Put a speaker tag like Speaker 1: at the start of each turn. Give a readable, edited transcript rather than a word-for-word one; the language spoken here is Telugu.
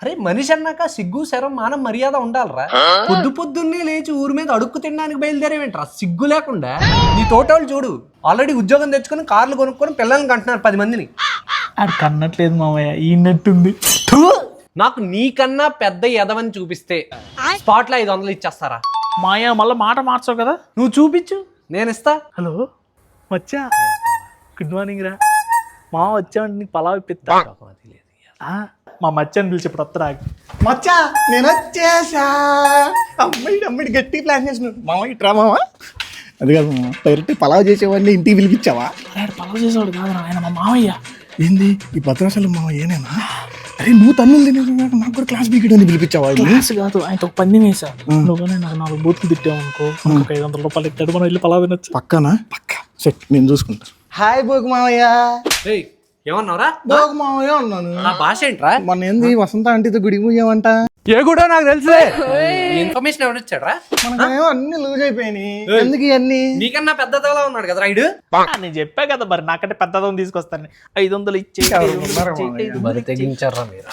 Speaker 1: అరే మనిషి అన్నాక సిగ్గు శరం మానం మర్యాద ఉండాలరా. పొద్దున్నే లేచి ఊరి మీద అడుక్కు తినడానికి బయలుదేరేవేంట్రా సిగ్గు లేకుండా. నీ తోటోళ్ళు చూడు ఆల్రెడీ ఉద్యోగం తెచ్చుకొని కార్లు కొనుక్కొని పిల్లల్ని కంటున్నారు 10 మందిని.
Speaker 2: అది కన్నట్లేదు మామయ్య, ఈనట్టుంది.
Speaker 1: నాకు నీకన్నా పెద్ద ఎదవని చూపిస్తే స్పాట్లో 500 ఇచ్చేస్తారా?
Speaker 2: మాయ మళ్ళీ మాట మార్చావు కదా.
Speaker 1: నువ్వు చూపించు నేను ఇస్తా.
Speaker 2: హలో వచ్చా, గుడ్ మార్నింగ్ రా. మా వచ్చామంటే నీకు పలావ్ ఇప్పిస్తా. మా మచ్చని పిలిచి ఇప్పుడు వస్తా.
Speaker 3: మచ్చా నేను వచ్చేసా. అమ్మాయి గట్టి ప్లాన్ చేసినాడు మామ. ఇట్రా మామ. అది కాదు మామ, డైరెక్ట్ పలావ్ చేసేవాడిని ఇంటికి పిలిపించావా?
Speaker 2: పలావ్ చేసేవాడు కాదు ఆయన మా మామయ్య.
Speaker 3: ఏంది ఈ భద్రాచలం మామ ఏనేనా? అరే నువ్వు తన్నులు తినేది నాకు కూడా క్లాస్ బీకెట్ అని పిలిపించావా?
Speaker 2: క్లాస్ కాదు, ఆయనతో ఒక 10 వేసా. నువ్వునే నాకు 4 బూతులు తిట్టావు అనుకో, ఒక 500 రూపాయలు ఇస్తాడు, మనం వెళ్ళి పలావ్ తినొచ్చు.
Speaker 3: పక్కనా? పక్క సెట్, నేను చూసుకుంటా. హాయ్ బోగు మామయ్య.
Speaker 1: ఏమన్నావురా?
Speaker 3: బోగు మామయ్య అన్నాను.
Speaker 1: నా భాష ఏంట్రా?
Speaker 3: మన ఏంది వసంత ఆంటీతో గుడికి పోయామంట.
Speaker 1: ఏ కూడా నాకు తెలుసులే. ఇన్ఫర్మేషన్ ఎవరిచ్చాడ్రా?
Speaker 3: మనకేమో అన్ని లూజ్ అయిపోయినాయి. ఎందుకు ఇవన్నీ?
Speaker 1: నీకన్నా పెద్దలా ఉన్నాడు కదా రైడు.
Speaker 2: నేను చెప్పా కదా మరి, నాకంటే పెద్దదం తీసుకొస్తాను. 500 ఇచ్చే
Speaker 1: తెగించారా మీరు?